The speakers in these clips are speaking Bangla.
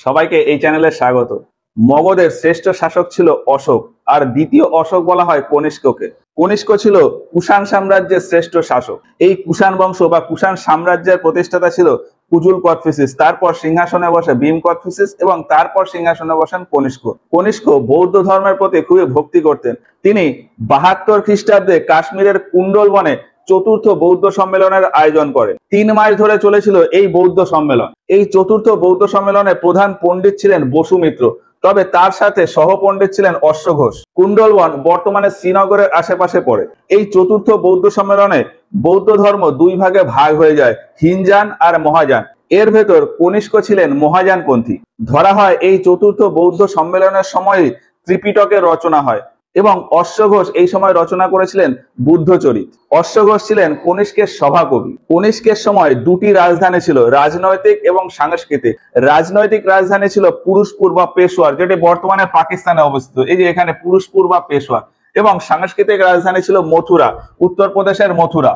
সবাইকে এই চ্যানেলে স্বাগত। মগধের শ্রেষ্ঠ শাসক ছিল অশোক, আর দ্বিতীয় অশোক বলা হয় কনিষ্ককে। কনিষ্ক ছিল কুষাণ সাম্রাজ্যের শ্রেষ্ঠ শাসক। এই কুষাণ বংশ বা কুষাণ সাম্রাজ্যের প্রতিষ্ঠাতা ছিল কুজুল কোদফিসিস, তারপর সিংহাসনে বসে ভীম কোদফিসিস এবং তারপর সিংহাসনে বসেন কনিষ্ক। কনিষ্ক বৌদ্ধ ধর্মের প্রতি খুবই ভক্তি করতেন। তিনি 72 খ্রিস্টাব্দে কাশ্মীরের কুণ্ডল বনে চতুর্থ বৌদ্ধ সম্মেলনের আয়োজন করেন। 3 মাস ধরে চলেছিল এই বৌদ্ধ সম্মেলন। এই চতুর্থ বৌদ্ধ সম্মেলনে প্রধান পণ্ডিত ছিলেন বসুমিত্র, তবে তার সাথে সহপণ্ডিত ছিলেন অশ্বঘোষ। কুণ্ডলবন বর্তমানে শ্রীনগরের আশেপাশে পড়ে। এই চতুর্থ বৌদ্ধ সম্মেলনে বৌদ্ধ ধর্ম 2 ভাগে ভাগ হয়ে যায়, হিনযান আর মহাযান। এর ভেতর কনিষ্ক ছিলেন মহাযানপন্থী। ধরা হয় এই চতুর্থ বৌদ্ধ সম্মেলনের সময়ই ত্রিপিটকের রচনা হয় এবং অশ্বঘোষ এই সময় রচনা করেছিলেন বুদ্ধচরিত। অশ্বঘোষ ছিলেন কনিষ্কের সভাকবি। কনিষ্কের সময় 2টি রাজধানী ছিল, রাজনৈতিক এবং সাংস্কৃতিক। রাজনৈতিক রাজধানী ছিল পুরুষপুর বা পেশোয়ার, যেটি বর্তমানে পাকিস্তানে অবস্থিত। এই যে এখানে পুরুষপুর বা পেশোয়ার। এবং সাংস্কৃতিক রাজধানী ছিল মথুরা, উত্তরপ্রদেশের মথুরা।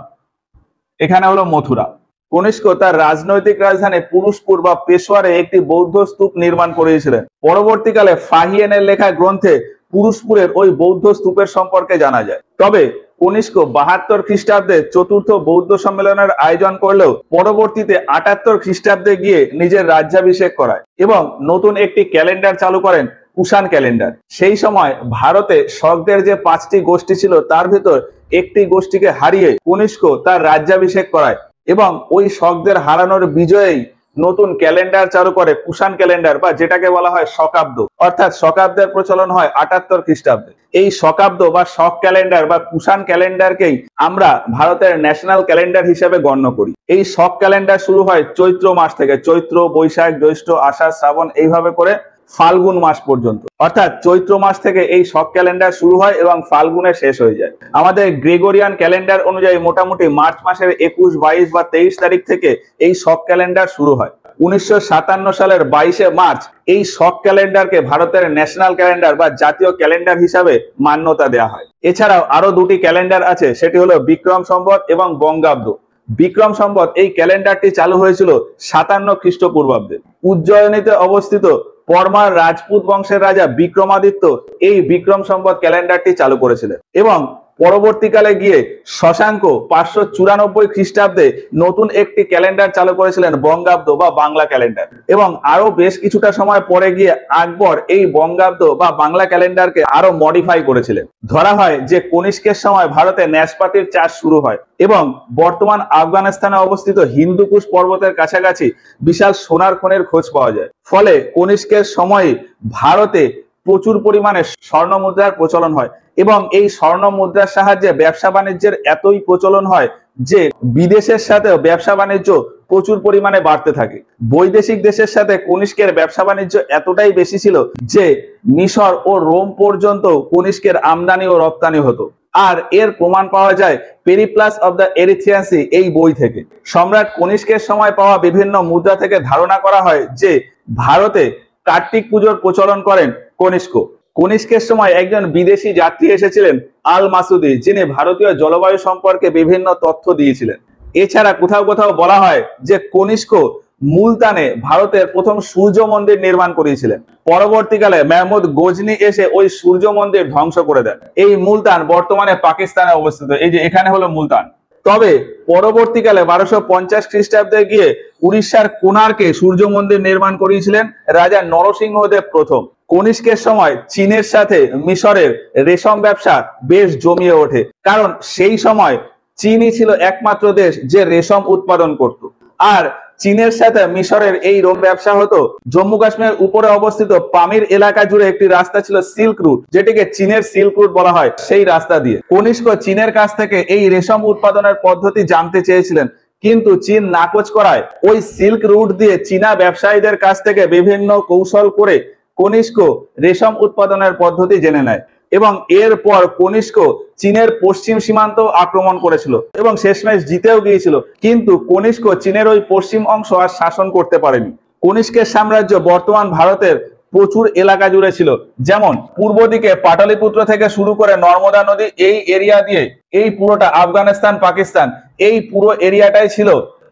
এখানে হলো মথুরা। কনিষ্ক তার রাজনৈতিক রাজধানী পুরুষপুর বা পেশোয়ারে একটি বৌদ্ধ স্তূপ নির্মাণ করেছিলেন। পরবর্তীকালে ফাহিয়েনের লেখা গ্রন্থে পুরুষপুরের ওই বৌদ্ধ স্তূপের সম্পর্কে জানা যায়। তবে কনিষ্ক 72 খ্রিস্টাব্দে চতুর্থ বৌদ্ধ সম্মেলনের আয়োজন করলেও পরবর্তীতে 78 খ্রিস্টাব্দে গিয়ে নিজের রাজ্যাভিষেক করায় এবং নতুন একটি ক্যালেন্ডার চালু করেন, কুষাণ ক্যালেন্ডার। সেই সময় ভারতে শকদের যে 5টি গোষ্ঠী ছিল তার ভিতর একটি গোষ্ঠীকে হারিয়ে কনিষ্ক তার রাজ্যাভিষেক করায় এবং ওই শকদের হারানোর বিজয়েই নতুন ক্যালেন্ডার চালু করে, কুষাণ ক্যালেন্ডার, বা যেটাকে বলা হয় শকাব্দ। অর্থাৎ শকাব্দের প্রচলন হয় 78 খ্রিস্টাব্দে। এই শকাব্দ বা শক ক্যালেন্ডার বা কুষাণ ক্যালেন্ডারকেই আমরা ভারতের ন্যাশনাল ক্যালেন্ডার হিসেবে গণ্য করি। এই শক ক্যালেন্ডার শুরু হয় চৈত্র মাস থেকে। চৈত্র, বৈশাখ, জ্যৈষ্ঠ, আষাঢ়, শ্রাবণ, এইভাবে করে ফাল্গুন মাস পর্যন্ত। অর্থাৎ চৈত্র মাস থেকে এই শক ক্যালেন্ডার শুরু হয় এবং ফাল্গুনে শেষ হয়ে যায়। আমাদের গ্রেগরিয়ান ক্যালেন্ডার অনুযায়ী মোটামুটি মার্চ মাসের 21, 22 বা 23 তারিখ থেকে এই শক ক্যালেন্ডার শুরু হয়। 1957 সালের 22শে মার্চ এই শক ক্যালেন্ডারকে ভারতের ন্যাশনাল ক্যালেন্ডার বা জাতীয় ক্যালেন্ডার হিসাবে মান্যতা দেওয়া হয়। এছাড়াও আরো 2টি ক্যালেন্ডার আছে, সেটি হলো বিক্রম সম্বত এবং বঙ্গাব্দ। বিক্রম সম্বত এই ক্যালেন্ডারটি চালু হয়েছিল 57 খ্রিস্টপূর্বাব্দে। উজ্জয়িনীতে অবস্থিত পরমার রাজপুত বংশের রাজা বিক্রমাদিত্য এই বিক্রম সম্বত ক্যালেন্ডারটি চালু করেছিলেন এবং পরবর্তীকালে গিয়ে শশাঙ্ক 594 খ্রিস্টাব্দে নতুন একটি ক্যালেন্ডার চালু করেছিলেন, বঙ্গাব্দ বা বাংলা ক্যালেন্ডার। এবং আরো বেশ কিছুটা সময় পরে গিয়ে আকবর এই বঙ্গাব্দ বা বাংলা ক্যালেন্ডারকে আরো মডিফাই করেছিলেন। ধরা হয় যে কনিষ্কের সময় ভারতে ন্যাসপাতির চাষ শুরু হয় এবং বর্তমান আফগানিস্তানে অবস্থিত হিন্দুকুশ পর্বতের কাছাকাছি বিশাল সোনার খনির খোঁজ পাওয়া যায়। ফলে কনিষ্কের সময়ে ভারতে প্রচুর পরিমাণে স্বর্ণ মুদ্রার প্রচলন হয় এবং এই স্বর্ণ মুদ্রার সাহায্যে ব্যবসা বাণিজ্যের এতই প্রচলন হয় যে বিদেশের সাথে ব্যবসা বাণিজ্য প্রচুর পরিমাণে বাড়তে থাকে। বৈদেশিক দেশের সাথে কনিষ্কের ব্যবসা বাণিজ্য এতটাই বেশি ছিল যে মিশর ও রোম পর্যন্ত কনিষ্কের আমদানি ও রপ্তানি হতো। আর এর প্রমাণ পাওয়া যায় Periplus of the Erythraean Sea এই বই থেকে। সম্রাট কনিষ্কের সময় পাওয়া বিভিন্ন মুদ্রা থেকে ধারণা করা হয় যে ভারতে কার্তিক পুজোর প্রচলন করেন কনিষ্ক। কনিষ্কের সময় একজন বিদেশি যাত্রী এসেছিলেন, আল মাসুদি, যিনি ভারতীয় জলবায়ু সম্পর্কে বিভিন্ন তথ্য দিয়েছিলেন। এছাড়া কোথাও কোথাও বলা হয় যে কনিষ্ক মুলতানে ভারতের প্রথম সূর্য মন্দির নির্মাণ করেছিলেন। পরবর্তীকালে মেহমুদ গজনি এসে ওই সূর্য মন্দির ধ্বংস করে দেন। এই মুলতান বর্তমানে পাকিস্তানে অবস্থিত। এই যে এখানে হলো মুলতান। তবে পরবর্তীকালে 1250 খ্রিস্টাব্দে গিয়ে উড়িষ্যার কোণার্কে সূর্য মন্দির নির্মাণ করিয়েছিলেন রাজা নরসিংহদেব প্রথম। কনিষ্কের সময় চীনের সাথে মিশরের রেশম ব্যবসা বেশ জমিয়ে ওঠে, কারণ সেই সময় চীনই ছিল একমাত্র দেশ যে রেশম উৎপাদন করত। আর চীনের সাথে মিশরের এই ব্যবসা হতো। জম্মু কাশ্মীরের উপরে অবস্থিত পামির এলাকা জুড়ে একটি রাস্তা ছিল সিল্ক রুট, যেটিকে চীনের সিল্ক রুট বলা হয়। সেই রাস্তা দিয়ে কনিষ্ক চীনের কাছ থেকে এই রেশম উৎপাদনের পদ্ধতি জানতে চেয়েছিলেন, কিন্তু চীন নাকচ করায় ওই সিল্ক রুট দিয়ে চীনা ব্যবসায়ীদের কাছ থেকে বিভিন্ন কৌশল করে কনিষ্ক রেশম উৎপাদনের পদ্ধতি জেনে নেয় এবং এরপর কনিষ্ক চীনের পশ্চিম সীমান্ত আক্রমণ করেছিল এবং শেষমেশ জিতেও গিয়েছিল। কিন্তু কনিষ্ক চীনের ওই পশ্চিম অংশ আর শাসন করতে পারেনি। কনিষ্কের সাম্রাজ্য বর্তমান ভারতের প্রচুর এলাকা জুড়ে ছিল, যেমন পূর্ব দিকে পাটলিপুত্র থেকে শুরু করে নর্মদা নদী এই এরিয়া দিয়ে এই পুরোটা আফগানিস্তান, পাকিস্তান, এই পুরো এরিয়াটাই ছিল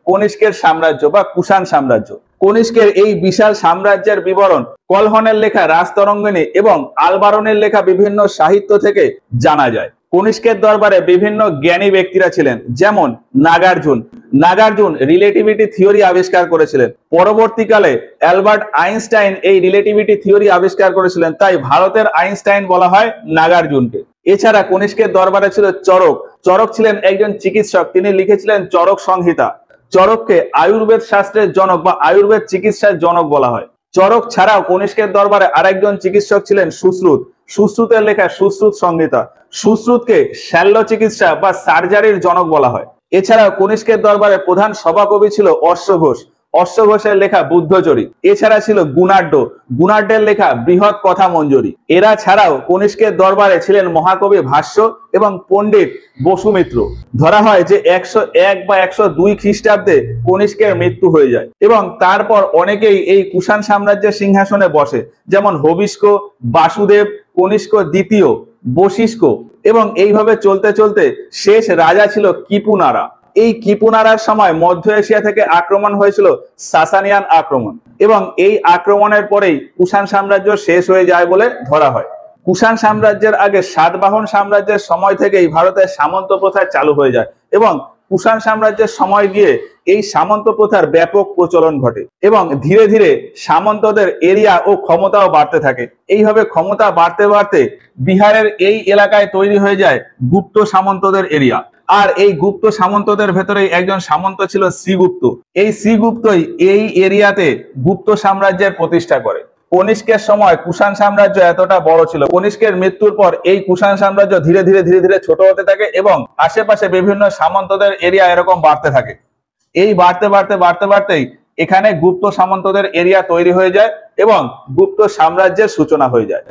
কনিষ্কের সাম্রাজ্য বা কুষাণ সাম্রাজ্য। কনিষ্কের এই বিশাল সাম্রাজ্যের বিবরণ কলহনের লেখা রাজতরঙ্গিনী এবং আলবারনের লেখা বিভিন্ন সাহিত্য থেকে জানা যায়। কনিষ্কের দরবারে বিভিন্ন জ্ঞানী ব্যক্তিরা ছিলেন, যেমন নাগার্জুন। নাগার্জুন রিলেটিভিটি থিওরি আবিষ্কার করেছিলেন। পরবর্তীকালে অ্যালবার্ট আইনস্টাইন এই রিলেটিভিটি থিওরি আবিষ্কার করেছিলেন, তাই ভারতের আইনস্টাইন বলা হয় নাগার্জুনকে। এছাড়া কনিষ্কের দরবারে ছিল চরক। চরক ছিলেন একজন চিকিৎসক, তিনি লিখেছিলেন চরক সংহিতা। চরককে আয়ুর্বেদ শাস্ত্রের জনক বা আয়ুর্বেদ চিকিৎসার জনক বলা হয়। চরক ছাড়াও কনিষ্কের দরবারে আরেকজন চিকিৎসক ছিলেন সুশ্রুত। সুশ্রুতের লেখা সুশ্রুত সংহিতা। সুশ্রুতকে শল্য চিকিৎসা বা সার্জারির জনক বলা হয়। এছাড়াও কনিষ্কের দরবারে প্রধান সভাকবি ছিল অশ্বঘোষ। অশ্বঘোষের লেখা বুদ্ধচরী। এছাড়া ছিল গুণাঢ্য। গুণাঢ্যের লেখা বৃহৎ কথা মঞ্জরি। এরা ছাড়াও কনিষ্কের দরবারে ছিলেন মহাকবি ভাষ্য এবং পণ্ডিত বসুমিত্র। ধরা হয় যে 101 বা 102 খ্রিস্টাব্দে কনিষ্কের মৃত্যু হয়ে যায় এবং তারপর অনেকেই এই কুষাণ সাম্রাজ্যের সিংহাসনে বসে, যেমন হবিষ্ক, বাসুদেব, কনিষ্ক দ্বিতীয়, বশিষ্ক, এবং এইভাবে চলতে চলতে শেষ রাজা ছিল কিপুনারা। এই কিপুনারার সময় মধ্য এশিয়া থেকে আক্রমণ হয়েছিল সাসানিয়ান আক্রমণ, এবং এই আক্রমণের পরেই কুষাণ সাম্রাজ্য শেষ হয়ে যায় বলে ধরা হয়। কুষাণ সাম্রাজ্যের আগে সাতবাহন সাম্রাজ্যের সময় থেকেই ভারতের সামন্ত প্রথা চালু হয়ে যায় এবং কুষাণ সাম্রাজ্যের সময় গিয়ে এই সামন্ত প্রথার ব্যাপক প্রচলন ঘটে এবং ধীরে ধীরে সামন্তদের এরিয়া ও ক্ষমতাও বাড়তে থাকে। এইভাবে ক্ষমতা বাড়তে বাড়তে বিহারের এই এলাকায় তৈরি হয়ে যায় গুপ্ত সামন্তদের এরিয়া। আর এই গুপ্ত সামন্তদের ভেতরেই একজন সামন্ত ছিল শ্রীগুপ্ত। এই শ্রীগুপ্তই এই এরিয়াতে গুপ্ত সাম্রাজ্যের প্রতিষ্ঠা করে। কনিষ্কের সময় কুষাণ সাম্রাজ্য এতটা বড় ছিল, কনিষ্কের মৃত্যুর পর এই কুষাণ সাম্রাজ্য ধীরে ধীরে ছোট হতে থাকে এবং আশেপাশে বিভিন্ন সামন্তদের এরিয়া এরকম বাড়তে থাকে। এই বাড়তেই এখানে গুপ্ত সামন্তদের এরিয়া তৈরি হয়ে যায় এবং গুপ্ত সাম্রাজ্যের সূচনা হয়ে যায়।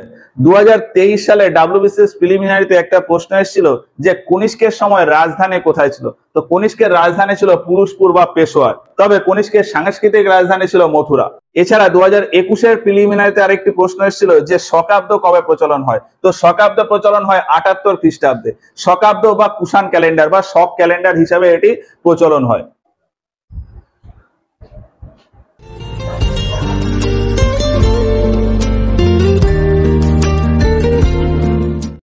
2023 সালে WBCS প্রিলিমিনারিতে একটা প্রশ্ন এসেছিল যে কনিষ্কের সময় রাজধানী কোথায় ছিল। তো কনিষ্কের রাজধানী ছিল পুরুষপুর বা পেশোয়ার, তবে কনিষ্কের সাংস্কৃতিক রাজধানী ছিল মথুরা। এছাড়া 2021 প্রিলিমিনারিতে আরেকটি প্রশ্ন এসেছিল যে শকাব্দ কবে প্রচলন হয়। তো শকাব্দ প্রচলন হয় 78 খ্রিস্টাব্দে। শকাব্দ বা কুষাণ ক্যালেন্ডার বা শক ক্যালেন্ডার হিসাবে এটি প্রচলন হয়।